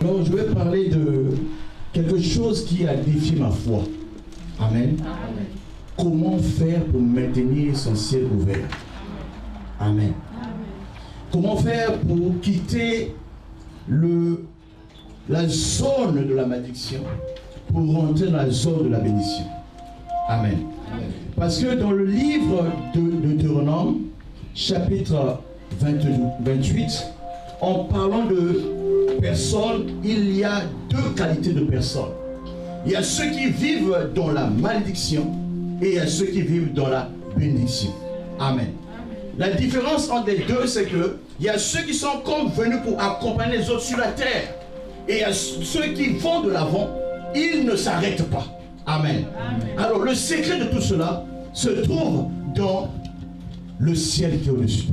Donc je vais parler de quelque chose qui a défié ma foi. Amen. Amen. Comment faire pour maintenir son ciel ouvert? Amen. Amen. Comment faire pour quitter la zone de la malédiction pour rentrer dans la zone de la bénédiction? Amen. Amen. Parce que dans le livre de Deutéronome, chapitre 28, en parlant de personnes, il y a deux qualités de personnes. Il y a ceux qui vivent dans la malédiction et il y a ceux qui vivent dans la bénédiction. Amen. La différence entre les deux, c'est que il y a ceux qui sont comme venus pour accompagner les autres sur la terre. Et il y a ceux qui vont de l'avant, ils ne s'arrêtent pas. Amen. Amen. Alors le secret de tout cela se trouve dans le ciel qui est au-dessus.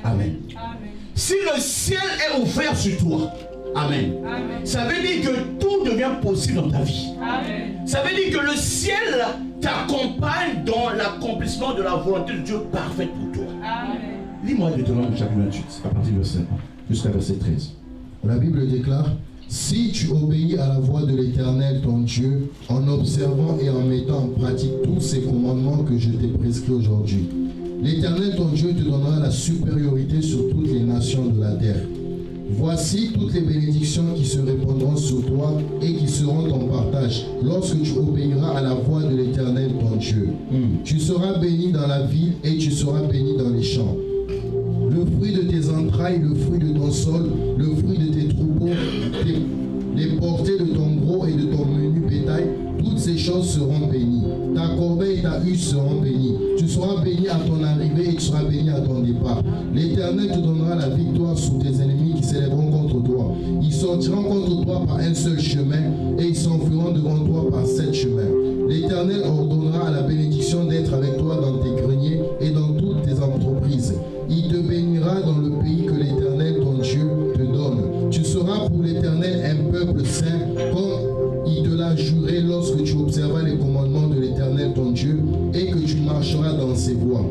Amen. Amen. Si le ciel est ouvert sur toi, amen. Amen. Ça veut dire que tout devient possible dans ta vie. Amen. Ça veut dire que le ciel t'accompagne dans l'accomplissement de la volonté de Dieu parfaite pour toi. Amen. Lis-moi Deutéronome chapitre 28, à partir du verset 1 jusqu'à verset 13. La Bible déclare: si tu obéis à la voix de l'Éternel ton Dieu, en observant et en mettant en pratique tous ces commandements que je t'ai prescrits aujourd'hui, l'Éternel ton Dieu te donnera la supériorité sur toutes les nations de la terre. Voici toutes les bénédictions qui se répandront sur toi et qui seront ton partage lorsque tu obéiras à la voix de l'Éternel ton Dieu. Tu seras béni dans la ville et tu seras béni dans les champs. Le fruit de tes entrailles, le fruit de ton sol, le fruit de tes troupeaux, les portées de ton gros et de ton menu bétail, toutes ces choses seront bénies. Ta corbeille et ta huche seront bénies. Tu seras béni à ton arrivée et tu seras béni à ton départ. L'Éternel te donnera la victoire sur tes ennemis qui s'élèveront contre toi. Ils sortiront contre toi par un seul chemin et ils s'enfuiront devant toi par 7 chemins. L'Éternel ordonnera à la bénédiction d'être avec toi dans tes greniers et dans toutes tes entreprises. Il te bénira dans le pays que l'Éternel ton Dieu te donne. Tu seras pour l'Éternel un peuple saint, comme il te l'a juré lorsque tu observas les commandements de l'Éternel ton Dieu et que tu marcheras dans ses voies.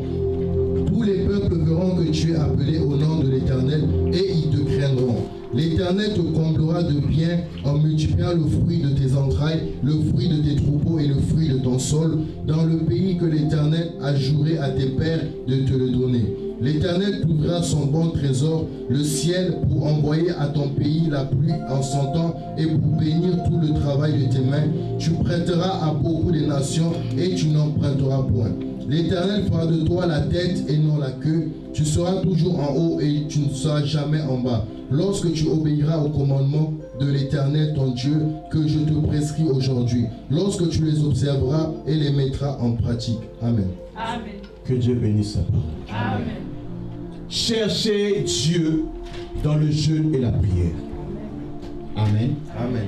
Tous les peuples verront que tu es appelé au nom de l'Éternel et ils te craindront. L'Éternel te comblera de bien en multipliant le fruit de tes entrailles, le fruit de tes troupeaux et le fruit de ton sol, dans le pays que l'Éternel a juré à tes pères de te le donner. L'Éternel t'ouvrira son bon trésor, le ciel, pour envoyer à ton pays la pluie en son temps et pour bénir tout le travail de tes mains. Tu prêteras à beaucoup de nations et tu n'emprunteras point. L'Éternel fera de toi la tête et non la queue. Tu seras toujours en haut et tu ne seras jamais en bas. Lorsque tu obéiras aux commandements de l'Éternel ton Dieu que je te prescris aujourd'hui, lorsque tu les observeras et les mettras en pratique. Amen. Amen. Que Dieu bénisse sa parole. Amen. Cherchez Dieu dans le jeûne et la prière. Amen. Amen.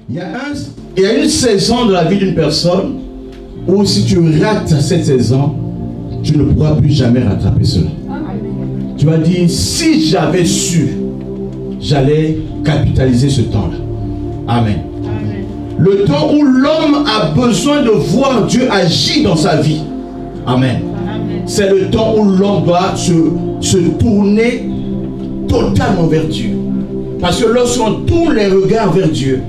Il y a une saison de la vie d'une personne où si tu rates cette saison, tu ne pourras plus jamais rattraper cela. Amen. Tu vas dire, si j'avais su, j'allais capitaliser ce temps-là. Amen. Amen. Le temps où l'homme a besoin de voir Dieu agir dans sa vie. Amen. C'est le temps où l'homme doit se tourner totalement vers Dieu. Parce que lorsqu'on tourne les regards vers Dieu,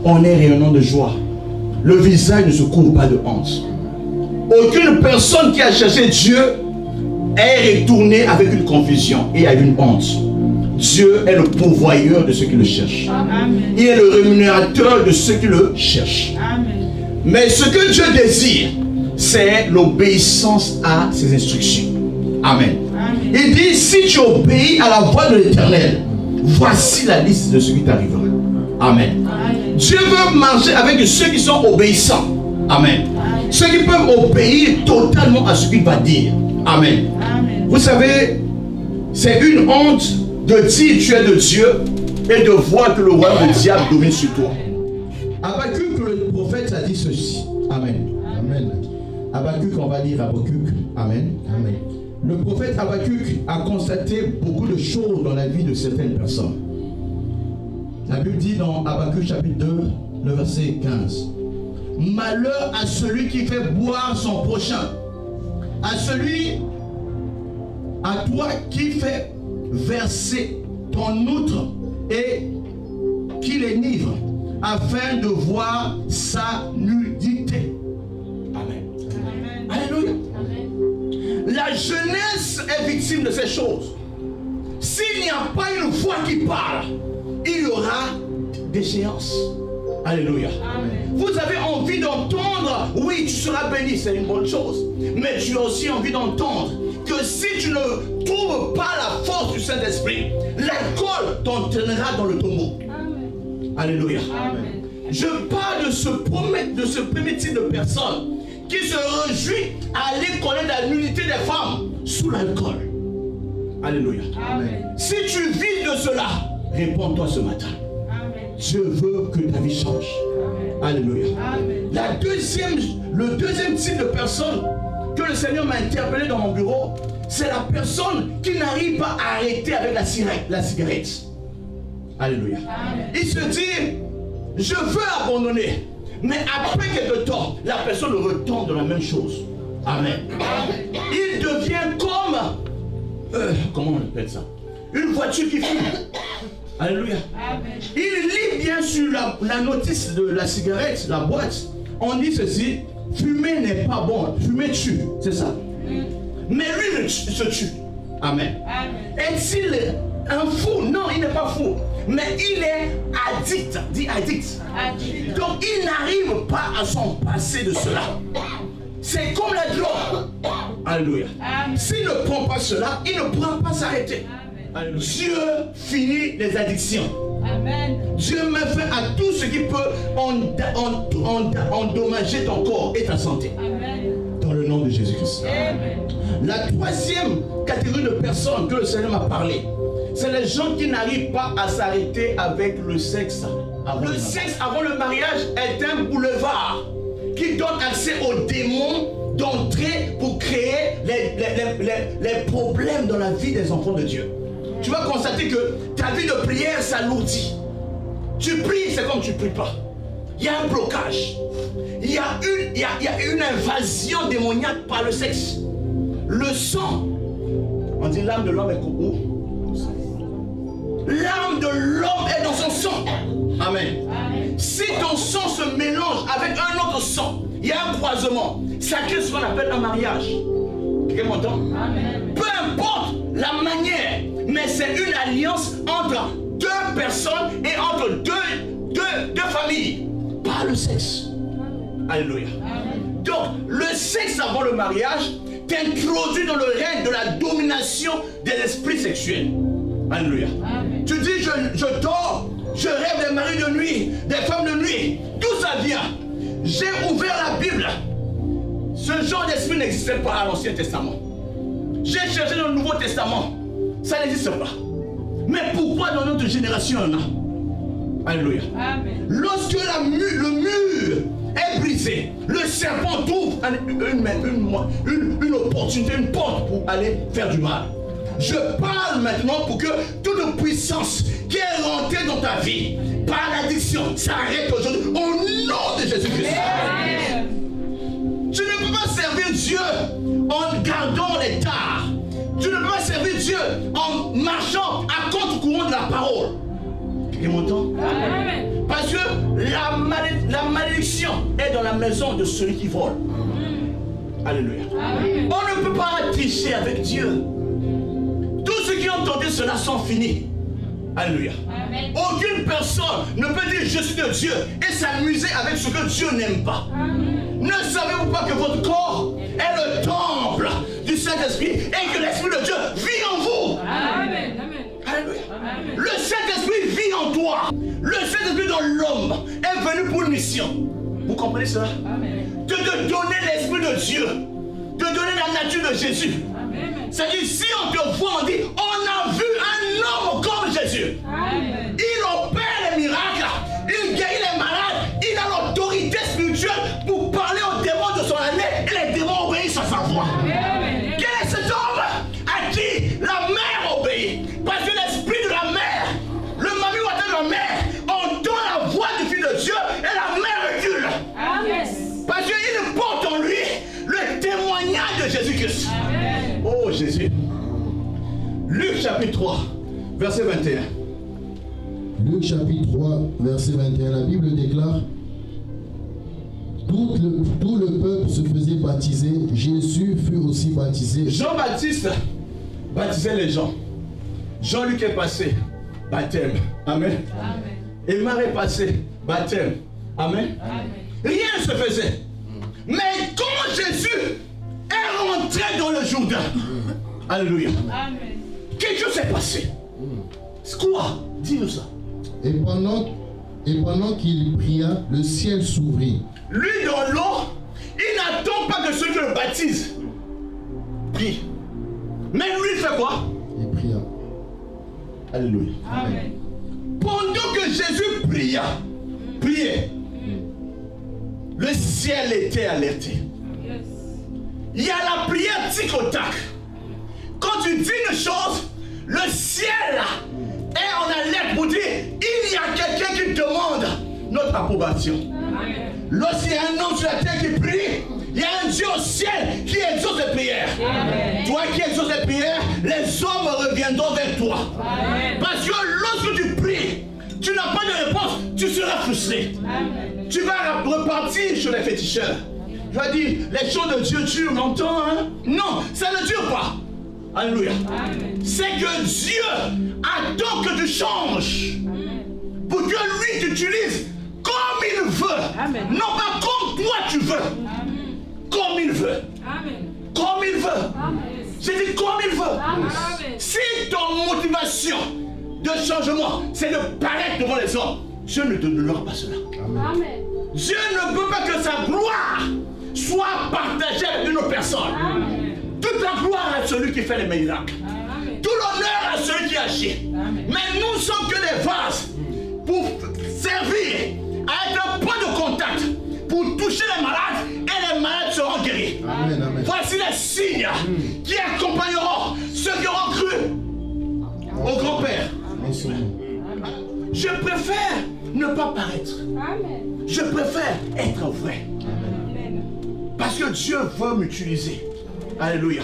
on est rayonnant de joie. Le visage ne se couvre pas de honte. Aucune personne qui a cherché Dieu est retournée avec une confusion et avec une honte. Dieu est le pourvoyeur de ceux qui le cherchent. Amen. Il est le rémunérateur de ceux qui le cherchent. Amen. Mais ce que Dieu désire, c'est l'obéissance à ses instructions. Amen. Amen. Il dit, si tu obéis à la voix de l'Éternel, voici la liste de ce qui t'arrivera. Amen. Amen. Dieu veut marcher avec ceux qui sont obéissants. Amen. Amen. Ceux qui peuvent obéir totalement à ce qu'il va dire. Amen. Amen. Vous savez, c'est une honte de dire tu es de Dieu et de voir que le royaume du diable domine sur toi. Habakkuk, le prophète, a dit ceci. Amen. Amen. Habakkuk, on va lire Habakkuk. Amen. Amen. Le prophète Habakkuk a constaté beaucoup de choses dans la vie de certaines personnes. La Bible dit dans Habakkuk chapitre 2, le verset 15. Malheur à celui qui fait boire son prochain, à celui, à toi qui fait verser ton outre et qu'il énivre, afin de voir sa nudité. Amen. Amen. Alléluia. Amen. La jeunesse est victime de ces choses. S'il n'y a pas une voix qui parle, il y aura déchéance. Alléluia. Amen. Vous avez envie d'entendre, oui, tu seras béni, c'est une bonne chose. Mais tu as aussi envie d'entendre que si tu ne trouves pas la force du Saint-Esprit, l'alcool t'entraînera dans le tombeau. Amen. Alléluia. Amen. Je parle de ce premier type de personne qui se réjouit à aller connaître la nudité des femmes sous l'alcool. Alléluia. Amen. Si tu vis de cela, réponds-toi ce matin. Amen. Dieu veut que ta vie change. Amen. Alléluia. Amen. Le deuxième type de personne que le Seigneur m'a interpellé dans mon bureau, c'est la personne qui n'arrive pas à arrêter avec la cigarette. Alléluia. Amen. Il se dit, je veux abandonner. Mais après quelque temps, la personne retombe dans la même chose. Amen. Amen. Il devient comme... comment on appelle ça? Une voiture qui fume. Alléluia. Amen. Il lit bien sur la notice de la cigarette, la boîte. On dit ceci, fumer n'est pas bon. Fumer tue, c'est ça. Mais lui se tue. Amen. Amen. Est-il un fou? Non, il n'est pas fou. Mais il est addict. Dit addict. Donc il n'arrive pas à s'en passer de cela. C'est comme la drogue. Alléluia. S'il ne prend pas cela, il ne pourra pas s'arrêter. Dieu finit les addictions. Amen. Dieu met fin à tout ce qui peut endommager ton corps et ta santé. Amen. Dans le nom de Jésus-Christ. La troisième catégorie de personnes que le Seigneur m'a parlé, c'est les gens qui n'arrivent pas à s'arrêter avec le sexe. Le sexe avant le mariage est un boulevard qui donne accès aux démons d'entrer pour créer les problèmes dans la vie des enfants de Dieu. Tu vas constater que ta vie de prière s'alourdit. Tu pries, c'est comme tu ne pries pas. Il y a un blocage. Il y a une invasion démoniaque par le sexe. Le sang, on dit l'âme de l'homme est où? L'âme de l'homme est dans son sang. Amen. Amen. Si ton sang se mélange avec un autre sang, il y a un croisement. Ça crée ce qu'on appelle un mariage. Quelqu'un m'entend? Peu importe la manière, mais c'est une alliance entre deux personnes et entre deux familles. Par le sexe. Alléluia. Amen. Donc, le sexe avant le mariage t'introduit dans le règne de la domination des esprits sexuels. Alléluia. Amen. Tu dis, je dors, je rêve des maris de nuit, des femmes de nuit. D'où ça vient? J'ai ouvert la Bible. Ce genre d'esprit n'existait pas à l'Ancien Testament. J'ai cherché dans le Nouveau Testament. Ça n'existe pas. Mais pourquoi dans notre génération il y en a? Alléluia. Amen. Lorsque le mur est brisé, le serpent trouve une opportunité, une porte pour aller faire du mal. Je parle maintenant pour que toute puissance qui est rentrée dans ta vie par l'addiction s'arrête aujourd'hui au nom de Jésus-Christ. Tu ne peux pas servir Dieu en gardant les tares. Tu ne peux pas servir Dieu en marchant à contre-courant de la parole. Tu m'entends? Parce que la malédiction est dans la maison de celui qui vole. Alléluia. Amen. On ne peut pas tricher avec Dieu. Tous ceux qui ont tenté cela sont finis. Alléluia. Amen. Aucune personne ne peut dire je suis de Dieu et s'amuser avec ce que Dieu n'aime pas. Amen. Ne savez-vous pas que votre corps est le temple du Saint-Esprit et que l'Esprit de Dieu vit en vous? Amen. Alléluia. Amen. Le Saint-Esprit vit en toi. Le Saint-Esprit dans l'homme est venu pour une mission. Vous comprenez cela? Amen. De te donner l'Esprit de Dieu, de donner la nature de Jésus. C'est-à-dire, si on te voit, on dit, on a vu un homme comme Jésus. Amen. Il opère les miracles, il guérit les malades, il a l'autorité spirituelle pour parler aux démons de son année et les démons obéissent à sa voix. Amen. Quel est cet homme à qui la mère obéit? Parce que l'esprit de la mère, le mami de la mère, entend la voix du Fils de Dieu et la mère recule. Amen. Parce qu'il porte en lui le témoignage de Jésus-Christ. Oh Jésus. Luc chapitre 3, verset 21. Luc chapitre 3, verset 21, la Bible déclare: tout le peuple se faisait baptiser, Jésus fut aussi baptisé. Jean-Baptiste baptisait les gens. Jean-Luc est passé, baptême. Amen. Amen. Emma est passé, baptême. Amen. Amen. Rien ne se faisait. Mais quand Jésus est rentré dans le Jourdain, alléluia. Amen. Quelque chose s'est passé. C'est quoi? Dis-nous ça. Et pendant qu'il pria, le ciel s'ouvrit. Lui dans l'eau, il n'attend pas que ceux qui le baptisent prient. Mais lui il fait quoi? Il pria. Alléluia. Amen. Pendant que Jésus priait, le ciel était alerté. Il y a la prière tic au tac. Quand tu dis une chose, le ciel est en alerte pour dire il y a quelqu'un qui demande notre approbation. Lorsqu'il y a un homme sur la terre qui prie, il y a un Dieu au ciel qui exauce les prières. Amen. Toi qui exauces les prières, les hommes reviendront vers toi. Amen. Parce que lorsque tu pries, tu n'as pas de réponse, tu seras frustré. Amen. Tu vas repartir sur les féticheurs. Tu vas dire, les choses de Dieu durent longtemps, hein? Non, ça ne dure pas. Alléluia. C'est que Dieu attend que tu changes. Amen. Pour que lui t'utilise comme il veut. Amen. Non pas comme toi tu veux. Amen. Comme il veut. Amen. Comme il veut. J'ai dit comme il veut. Amen. Si ton motivation de changement, c'est de paraître devant les hommes, Dieu ne te donnera pas cela. Amen. Dieu ne veut pas que sa gloire soit partagée avec une autre personne. Amen. Toute la gloire à celui qui fait les miracles. Amen. Tout l'honneur à celui qui agit. Amen. Mais nous ne sommes que des vases pour servir à être un point de contact pour toucher les malades et les malades seront guéris. Amen, amen. Voici les signes qui accompagneront ceux qui auront cru au grand-père. Je préfère ne pas paraître. Amen. Je préfère être vrai. Amen. Parce que Dieu veut m'utiliser. Alléluia.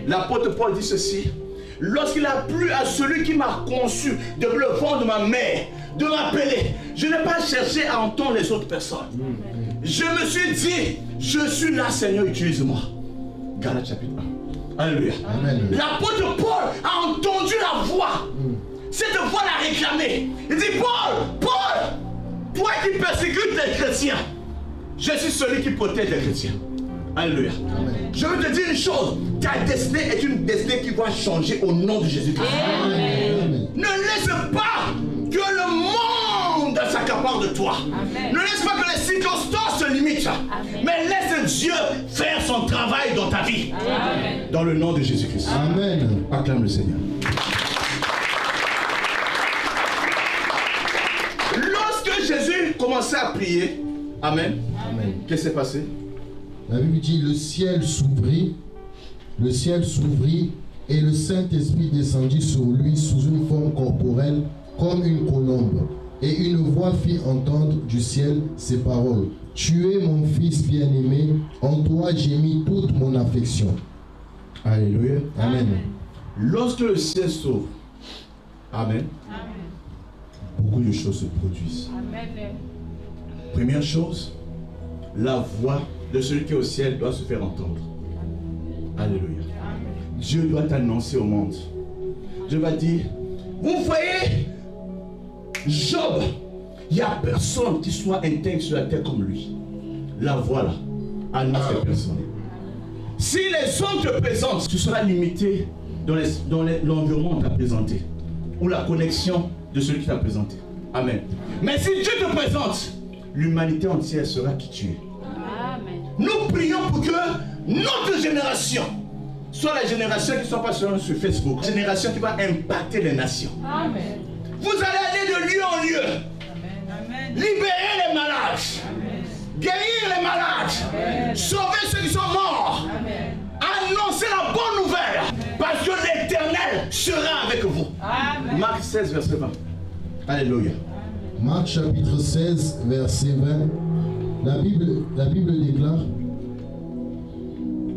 L'apôtre Paul dit ceci: lorsqu'il a plu à celui qui m'a conçu de le ventre de ma mère de m'appeler, je n'ai pas cherché à entendre les autres personnes. Je me suis dit, je suis là, Seigneur, utilise-moi. Galates chapitre 1. Alléluia. L'apôtre Paul a entendu la voix. Cette voix l'a réclamé. Il dit, Paul, toi qui persécutes les chrétiens, je suis celui qui protège les chrétiens. Alléluia. Amen. Je veux te dire une chose, ta destinée est une destinée qui va changer au nom de Jésus-Christ. Ne laisse pas que le monde s'accapare de toi. Amen. Ne laisse pas que les circonstances se limitent. Amen. Mais laisse Dieu faire son travail dans ta vie. Amen. Dans le nom de Jésus-Christ. Amen. Acclame le Seigneur. Lorsque Jésus commençait à prier, Amen. Amen. Qu'est-ce qui s'est passé? La Bible dit, le ciel s'ouvrit et le Saint-Esprit descendit sur lui sous une forme corporelle comme une colombe. Et une voix fit entendre du ciel ces paroles: tu es mon fils bien-aimé, en toi j'ai mis toute mon affection. Alléluia. Amen. Lorsque le ciel s'ouvre, Amen. Amen. Beaucoup de choses se produisent. Amen. Première chose, la voix de celui qui est au ciel doit se faire entendre. Alléluia. Amen. Dieu doit t'annoncer au monde. Dieu va dire, vous voyez, Job, il n'y a personne qui soit intègre sur la terre comme lui. La voilà, annonce les personnes. Si les hommes te présentent, tu seras limité dans l'environnement qu'on t'a présenté, ou la connexion de celui qui t'a présenté. Amen. Mais si Dieu te présente, l'humanité entière sera qui tu es. Amen. Nous prions pour que notre génération soit la génération qui ne soit pas seulement sur Facebook, la génération qui va impacter les nations. Amen. Vous allez aller de lieu en lieu. Amen. Libérer les malades. Amen. Guérir les malades. Amen. Sauver ceux qui sont morts. Amen. Annoncer la bonne nouvelle. Amen. Parce que l'Éternel sera avec vous. Amen. Marc 16, verset 20. Alléluia. Marc chapitre 16, verset 20. La Bible déclare: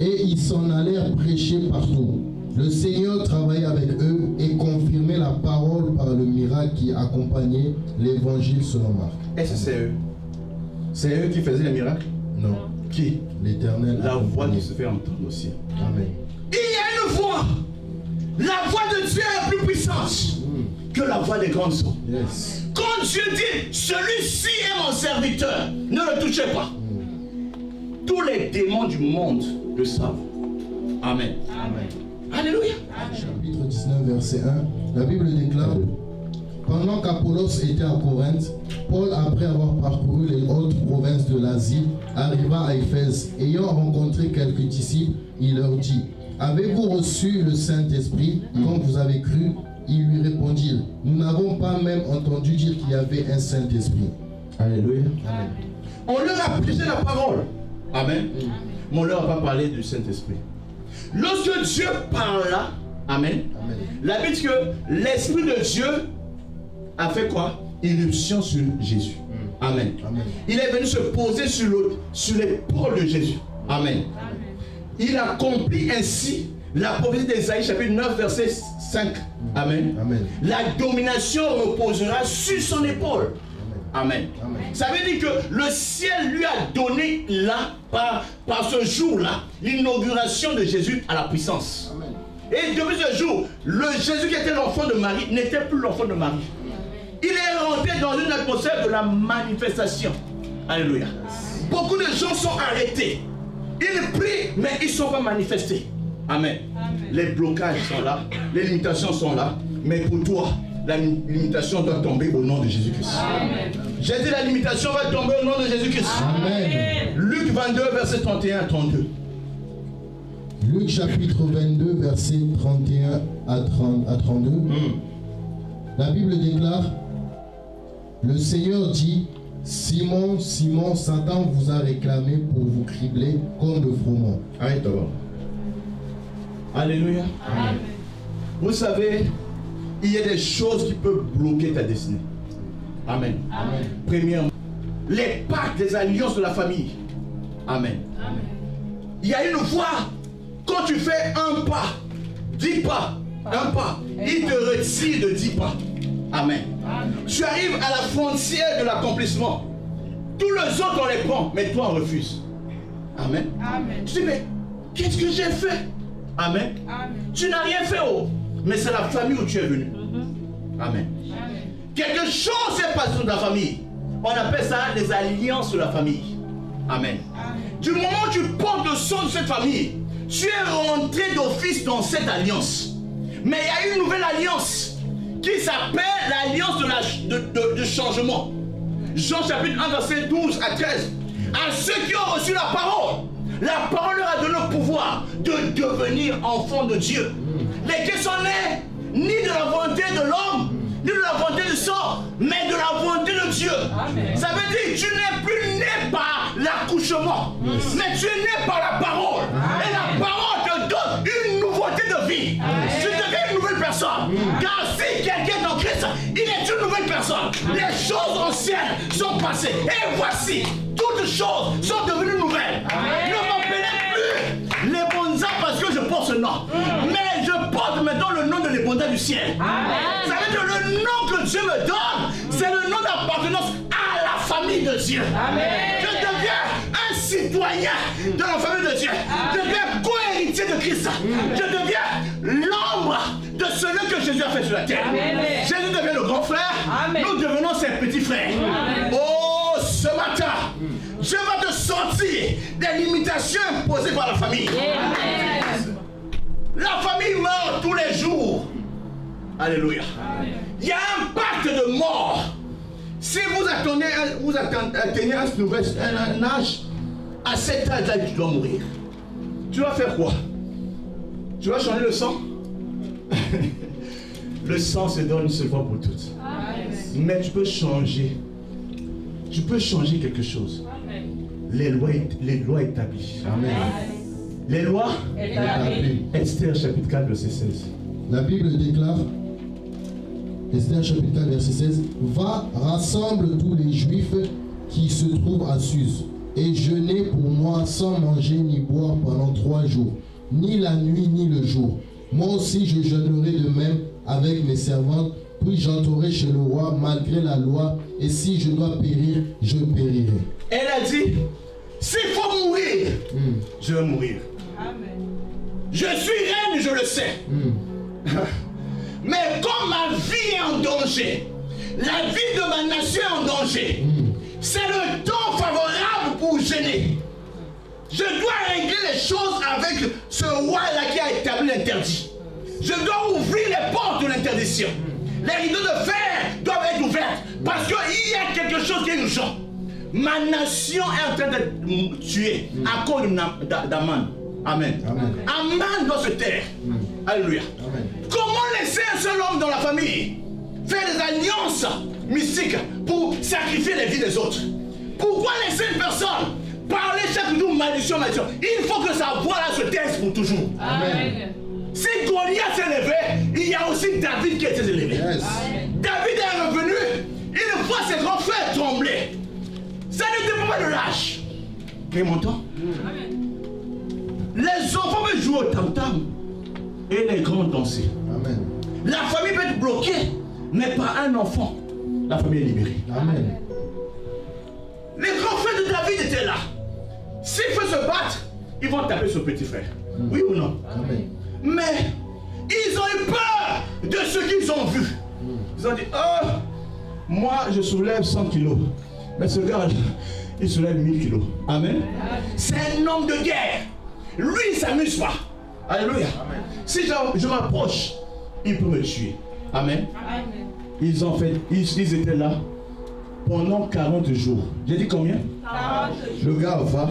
et ils s'en allèrent prêcher partout. Le Seigneur travaillait avec eux et confirmait la parole miracles qui accompagnaient l'évangile selon Marc. Est-ce que c'est eux? C'est eux qui faisaient les miracles? Non. Qui? L'Éternel. La voix qui se fait entendre aussi. Amen. Il y a une voix. La voix de Dieu est plus puissante que la voix des grandes eaux. Yes. Quand Dieu dit, celui-ci est mon serviteur, ne le touchez pas. Tous les démons du monde le savent. Amen. Amen. Alléluia. Chapitre 19, verset 1. La Bible déclare: pendant qu'Apollos était à Corinthe, Paul, après avoir parcouru les hautes provinces de l'Asie, arriva à Éphèse. Ayant rencontré quelques disciples, il leur dit: avez-vous reçu le Saint-Esprit quand vous avez cru? Ils lui répondirent: nous n'avons pas même entendu dire qu'il y avait un Saint-Esprit. Alléluia. Amen. On leur a prêché la parole. Amen. Mais on leur a pas parlé du Saint-Esprit. Lorsque Dieu parla, Amen, Amen. la Bible dit que l'Esprit de Dieu a fait quoi? Irruption sur Jésus. Amen. Amen. Il est venu se poser sur l'épaule de Jésus. Amen. Il accomplit ainsi la prophétie d'Ésaïe chapitre 9 verset 5. Amen. Amen. La domination reposera sur son épaule. Amen. Amen. Ça veut dire que le ciel lui a donné là, par ce jour-là, l'inauguration de Jésus à la puissance. Amen. Et depuis ce jour, le Jésus qui était l'enfant de Marie n'était plus l'enfant de Marie. Il est rentré dans une atmosphère de la manifestation. Alléluia. Beaucoup de gens sont arrêtés. Ils prient, mais ils ne sont pas manifestés. Amen. Les blocages sont là, les limitations sont là. Mais pour toi, la limitation doit tomber au nom de Jésus-Christ. J'ai dit la limitation va tomber au nom de Jésus-Christ. Amen. Luc 22, verset 31 à 32. Luc chapitre 22, verset 31 à 32. La Bible déclare: le Seigneur dit: Simon, Simon, Satan vous a réclamé pour vous cribler comme le froment. Arrête d'abord. Alléluia. Amen. Vous savez, il y a des choses qui peuvent bloquer ta destinée. Amen. Amen. Premièrement, les pactes, les alliances de la famille. Amen. Amen. Il y a une voie. Quand tu fais un pas, 10 pas, un pas, il te retire de 10 pas. Amen. Amen. Tu arrives à la frontière de l'accomplissement. Tous les autres, on les prend, mais toi, on refuse. Amen. Amen. Tu dis, mais qu'est-ce que j'ai fait? Amen. Amen. Tu n'as rien fait, oh, mais c'est la famille où tu es venu. Amen. Amen. Quelque chose s'est passé dans la famille. On appelle ça les alliances de la famille. Amen. Amen. Du moment où tu portes le sang de cette famille, tu es rentré d'office dans cette alliance. Mais il y a une nouvelle alliance qui s'appelle l'alliance de changement. Jean chapitre 1 verset 12 à 13. À ceux qui ont reçu la parole leur a donné le pouvoir de devenir enfants de Dieu. Lesquels sont nés ni de la volonté de l'homme, ni de la volonté du sang, mais de la volonté de Dieu. Amen. Ça veut dire que tu n'es plus né par l'accouchement, mais tu es né par la parole. Et la parole te donne une nouveauté de vie. Tu deviens une nouvelle personne. Car si quelqu'un est en Christ, il est une nouvelle personne. Les choses anciennes sont passées. Et voici, toutes choses sont devenues nouvelles. Ne m'appelez plus les bonzas parce que je porte ce nom. Mais je porte maintenant le nom de l'ébonda du ciel. Ça veut dire le nom que Dieu me donne, c'est le nom d'appartenance à la famille de Dieu. Je deviens un citoyen de la famille de Dieu. Je deviens co-héritier de Christ. Je deviens l'ombre de celui que Jésus a fait sur la terre. Jésus devient le grand frère. Nous devenons ses petits frères. Oh, ce matin, Dieu va te sortir des limitations imposées par la famille. La famille meurt tous les jours. Alléluia. Il y a un pacte de mort. Si vous atteignez un âge, à cet âge-là, tu dois mourir. Tu vas faire quoi? Tu vas changer le sang? Le sang se donne une seule fois pour toutes. Mais tu peux changer. Tu peux changer quelque chose. Les lois établies. Amen. Les lois Établi. Esther chapitre 4 verset 16. La Bible déclare, Esther chapitre 4 verset 16, va, rassemble tous les Juifs qui se trouvent à Suse, et jeûnez pour moi sans manger ni boire pendant 3 jours, ni la nuit ni le jour. Moi aussi je jeûnerai de même avec mes servantes puis j'entrerai chez le roi malgré la loi, et si je dois périr, je périrai. Elle a dit, s'il faut mourir, je vais mourir. Amen. Je suis reine, je le sais. Mais comme ma vie est en danger, la vie de ma nation est en danger, c'est le temps favorable pour gêner. Je dois régler les choses avec ce roi-là qui a établi l'interdit. Je dois ouvrir les portes de l'interdiction. Les rideaux de fer doivent être ouverts parce qu'il y a quelque chose qui est urgent. Ma nation est en train d'être tuée à cause d'Aman. Amen. Aman doit se taire. Alléluia. Comment laisser un seul homme dans la famille faire des alliances mystiques pour sacrifier les vies des autres? Pourquoi laisser une personne parler chaque jour malédiction, malédiction? Il faut que sa voix là se taise pour toujours. Amen. Si Goliath s'est élevé, il y a aussi David qui a été élevé. Yes. David est revenu, il voit ses grands frères trembler. Ça ne dépend pas de l'âge. Qui m'entend? Les enfants peuvent jouer au tam-tam et les grands danser. Amen. La famille peut être bloquée, mais par un enfant, la famille est libérée. Amen. Les grands frères de David étaient là. S'il faut se battre, ils vont taper ce petit frère. Oui ou non? Amen. Mais ils ont eu peur de ce qu'ils ont vu. Ils ont dit, oh, moi je soulève 100 kilos. Mais ce gars, il soulève 1000 kilos. Amen. C'est un homme de guerre. Lui, il ne s'amuse pas. Alléluia. Amen. Si je m'approche, il peut me tuer. Amen. Amen. Ils étaient là pendant 40 jours. J'ai dit combien? 40 Le gars va.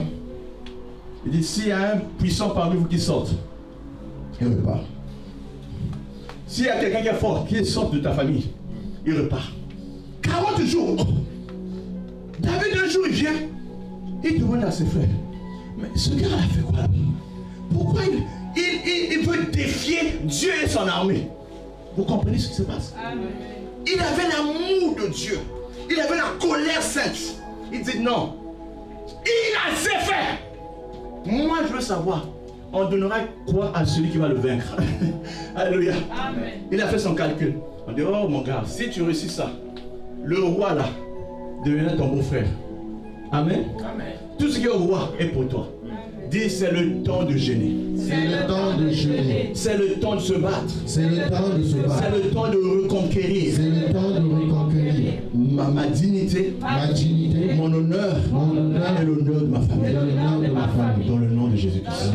Il dit, s'il y a un puissant parmi vous qui sorte, il repart. S'il y a quelqu'un qui est fort, qui sort de ta famille, il repart. 40 jours. David, un jour, il vient. Il demande à ses frères, mais ce gars a fait quoi là? Pourquoi il veut défier Dieu et son armée? Vous comprenez ce qui se passe? Amen. Il avait l'amour de Dieu. Il avait la colère sainte. Il dit non. Il a assez fait. Moi, je veux savoir, on donnera quoi à celui qui va le vaincre? Alléluia. Amen. Il a fait son calcul. On dit, oh mon gars, si tu réussis ça, le roi là deviendra ton beau-frère. Amen. Amen. Tout ce qui est au roi est pour toi. Dis, c'est le temps de gêner. C'est le temps de jeûner. C'est le temps de se battre. C'est le temps de se C'est battre. le temps de reconquérir C'est le temps de reconquérir ma dignité, ma dignité, mon honneur et l'honneur de ma et famille. l'honneur de ma famille. Dans le nom de Jésus-Christ.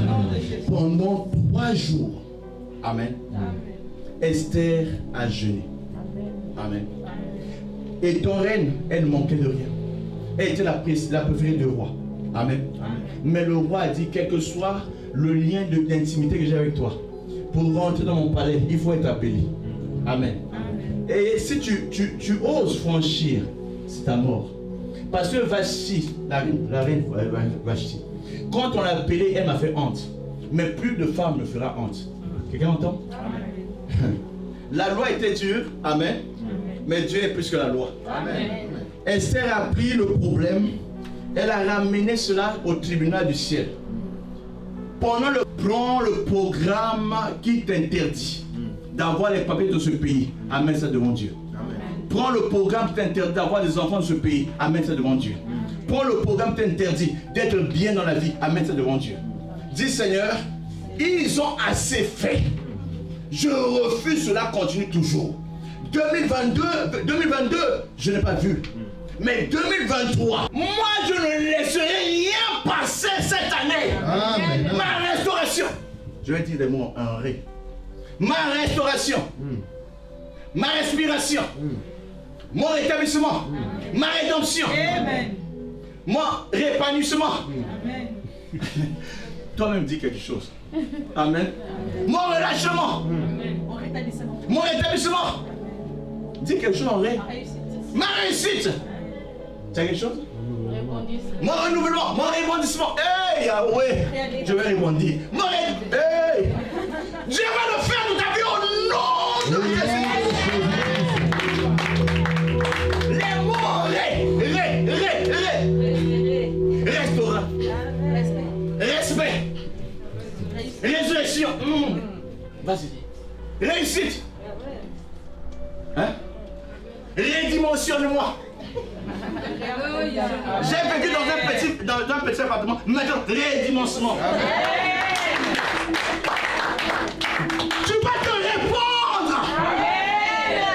Pendant 3 jours, Amen, Esther a jeûné. Amen. Et ton reine, elle ne manquait de rien. Elle était la préférée du roi. Amen. Mais le roi a dit, quel que soit le lien d'intimité que j'ai avec toi, pour rentrer dans mon palais, il faut être appelé. Amen. Et si tu oses franchir, c'est ta mort. Parce que Vashti, la reine Vashti, quand on l'a appelée, elle m'a fait honte. Mais plus de femmes ne fera honte. Quelqu'un entend? Amen. La loi était dure. Amen. Mais Dieu est plus que la loi. Amen. Esther a pris le problème. Elle a ramené cela au tribunal du ciel. Prends le programme qui t'interdit d'avoir les papiers de ce pays. Amène ça devant Dieu. Prends le programme qui t'interdit d'avoir des enfants de ce pays. Amène ça devant Dieu. Prends le programme qui t'interdit d'être bien dans la vie. Amène ça devant Dieu. Dis Seigneur, ils ont assez fait. Je refuse, cela continue toujours. 2022, je n'ai pas vu. Mais 2023, moi je ne laisserai rien passer cette année. Amen. Ma restauration. Je vais dire des mots en ré. Ma restauration. Ma respiration. Mon rétablissement. Ma rédemption. Amen. Mon répanouissement. Amen. Toi-même dis quelque chose. Amen. Mon relâchement. Mon rétablissement. Mon rétablissement. Dis quelque chose en ré. Ma réussite. Tu as quelque chose? Mon renouvellement, mon rebondissement. Hey Yahweh, je vais rebondir. Hey, Dieu va le faire de ta vie au nom de Jésus. Les mots restaurant, respect, résurrection. Vas-y. Réussite. Hein? Redimensionne-moi. J'ai vécu dans un petit appartement. Maintenant, redimensionne-moi. Tu vas te répandre.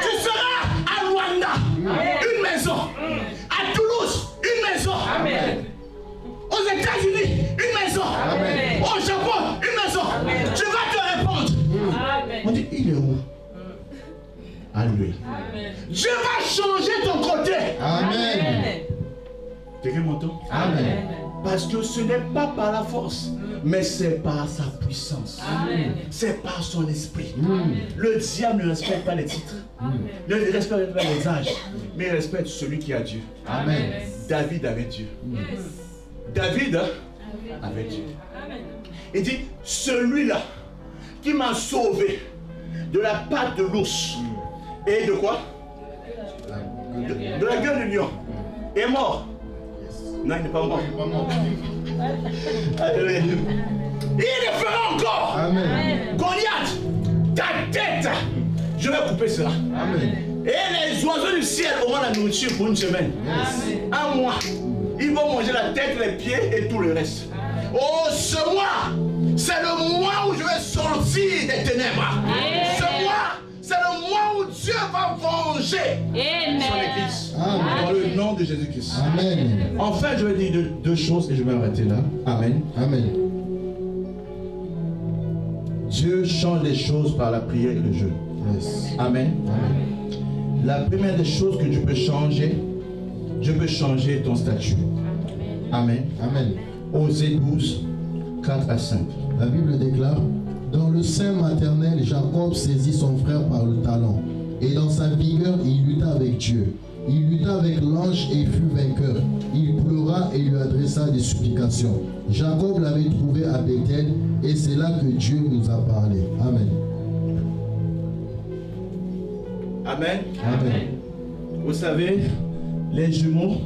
Tu seras à Luanda, une maison. À Toulouse, une maison. Aux États-Unis, une maison. Au Japon, une maison. Tu vas te répandre. On dit, il est où? Alléluia. Dieu va changer ton côté. Amen. Quelqu'un m'entend? Amen. Parce que ce n'est pas par la force, mais c'est par sa puissance. C'est par son esprit. Le diable ne respecte pas les titres, ne respecte pas les âges, mais il respecte celui qui a Dieu. Amen. David avait Dieu. David avait Dieu. Il dit, celui-là qui m'a sauvé de la patte de l'ours et de quoi? De la gueule du lion est mort. Non, il n'est pas mort. Alléluia. Il le fera encore. Amen. Goliath, ta tête, je vais couper cela. Amen. Et les oiseaux du ciel auront la nourriture pour une semaine. Un mois. Ils vont manger la tête, les pieds et tout le reste. Oh, ce mois, c'est le mois où je vais sortir des ténèbres. Ce mois, c'est le mois où Dieu va venger son église. Amen. Dans le nom de Jésus-Christ. Amen. Enfin, je vais dire deux choses et je vais m'arrêter là. Amen. Amen. Dieu change les choses par la prière et le jeûne. Yes. Amen. Amen. La première des choses que tu peux changer, je peux changer ton statut. Amen. Amen. Osée 12, 4 à 5. La Bible déclare: dans le sein maternel, Jacob saisit son frère par le talon, et dans sa vigueur, il lutta avec Dieu. Il lutta avec l'ange et fut vainqueur. Il pleura et lui adressa des supplications. Jacob l'avait trouvé à Bethel, et c'est là que Dieu nous a parlé. Amen. Amen. Amen. Vous savez, les jumeaux,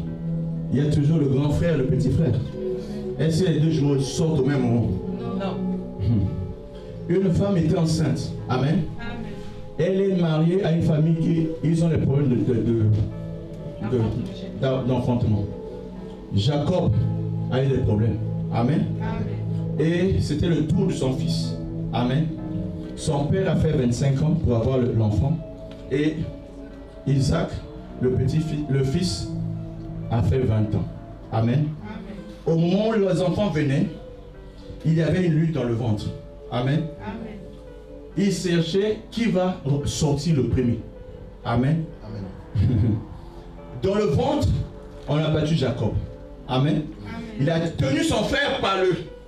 il y a toujours le grand frère et le petit frère. Est-ce que les deux jumeaux sortent au même moment? Non. Une femme était enceinte. Amen. Elle est mariée à une famille qui ils ont des problèmes d'enfantement. Jacob a eu des problèmes. Amen. Et c'était le tour de son fils. Amen. Son père a fait 25 ans pour avoir l'enfant. Et Isaac, le fils, a fait 20 ans. Amen. Au moment où les enfants venaient, il y avait une lutte dans le ventre. Amen. Il cherchait qui va sortir le premier. Amen. Amen. Dans le ventre, on a battu Jacob. Amen. Il a tenu son frère par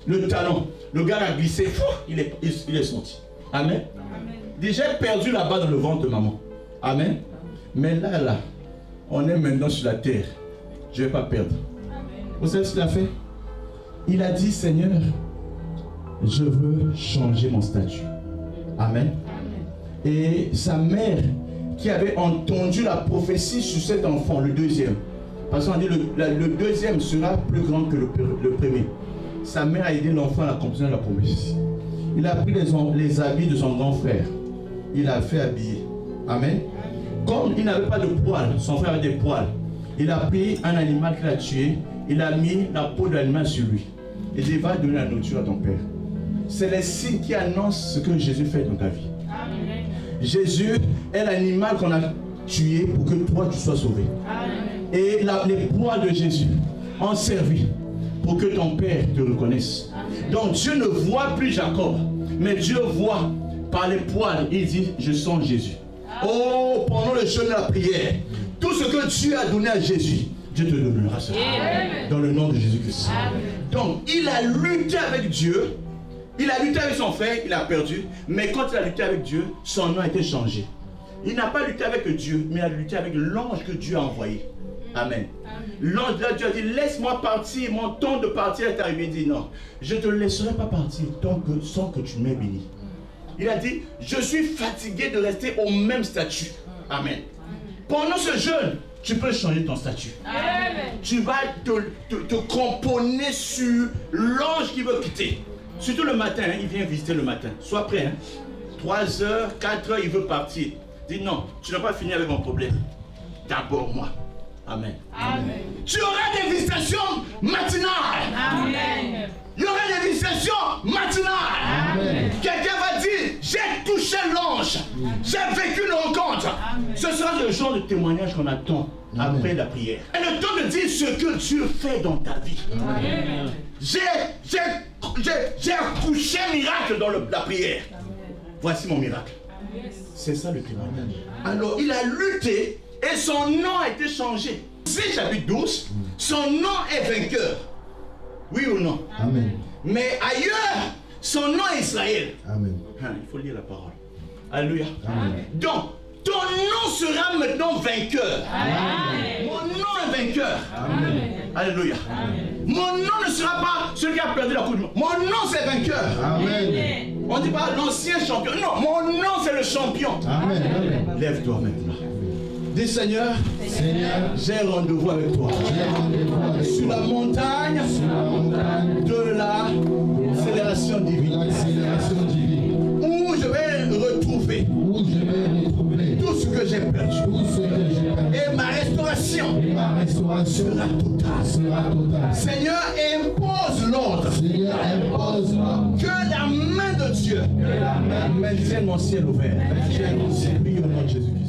le talon. Le gars a glissé. Il est sorti. Amen. Déjà perdu là-bas dans le ventre de maman. Amen. Mais là, on est maintenant sur la terre. Je ne vais pas perdre. Vous savez ce qu'il a fait? Il a dit, Seigneur, je veux changer mon statut. Amen. Et sa mère, qui avait entendu la prophétie sur cet enfant, le deuxième, parce qu'on dit le deuxième sera plus grand que le premier. Sa mère a aidé l'enfant à accomplir la prophétie. Il a pris les habits de son grand frère. Il a fait habiller. Amen. Comme il n'avait pas de poils, son frère avait des poils. Il a pris un animal qu'il a tué. Il a mis la peau de l'animal sur lui. Et il va donner la nourriture à ton père. C'est les signes qui annoncent ce que Jésus fait dans ta vie. Amen. Jésus est l'animal qu'on a tué pour que toi tu sois sauvé. Amen. Et les poils de Jésus ont servi pour que ton père te reconnaisse. Amen. Donc Dieu ne voit plus Jacob, mais Dieu voit par les poils. Il dit, je sens Jésus. Amen. Oh, pendant le jeûne et la prière, tout ce que Dieu a donné à Jésus, Dieu te donnera cela. Dans le nom de Jésus-Christ. Donc, il a lutté avec Dieu. Il a lutté avec son frère, il a perdu. Mais quand il a lutté avec Dieu, son nom a été changé. Il n'a pas lutté avec Dieu, mais il a lutté avec l'ange que Dieu a envoyé. Amen. L'ange de Dieu a dit, laisse-moi partir, mon temps de partir est arrivé. Il dit, non, je ne te laisserai pas partir sans que tu m'aies béni. Il a dit, je suis fatigué de rester au même statut. Amen. Pendant ce jeûne, tu peux changer ton statut. Amen. Tu vas te cramponner sur l'ange qui veut quitter. Surtout le matin, il vient visiter le matin. Sois prêt. 3 heures, 4 heures, il veut partir. Dis non, tu n'as pas fini avec mon problème. d'abord moi. Amen. Amen. Tu auras des visitations matinales. Amen. Il y aura des visitations matinales. Amen. Quelqu'un va dire, j'ai touché l'ange. J'ai vécu une rencontre. Amen. Ce sera le genre de témoignage qu'on attend après la prière. Et le temps de dire ce que Dieu fait dans ta vie. Amen. J'ai accouché un miracle dans la prière. Voici mon miracle. C'est ça le témoignage. Alors il a lutté et son nom a été changé. Si chapitre 12, son nom est vainqueur. Oui ou non? Amen. Mais ailleurs, son nom est Israël. Amen. Hein, il faut lire la parole. Alléluia. Amen. Donc, ton nom sera maintenant vainqueur. Amen. Mon nom est vainqueur. Amen. Alléluia. Mon nom ne sera pas celui qui a perdu la coupe du monde. Mon nom c'est vainqueur. Amen. On ne dit pas l'ancien champion. Non, mon nom c'est le champion. Amen. Amen. Lève-toi maintenant. Dis Seigneur, Seigneur, j'ai rendez-vous avec toi. j'ai rendez-vous avec Sur toi. la montagne Sur la montagne de l'accélération de divine. l'accélération divine, Où je vais retrouver où je vais retrouver tout ce que j'ai perdu. tout ce que j'ai perdu. Et ma restauration Et ma restauration sera totale. sera totale. Seigneur, impose l'ordre. Seigneur, impose-moi Que la main de Dieu que la main maintienne mon ciel ouvert. Maintienne mon ciel. Oui, au nom de Jésus-Christ.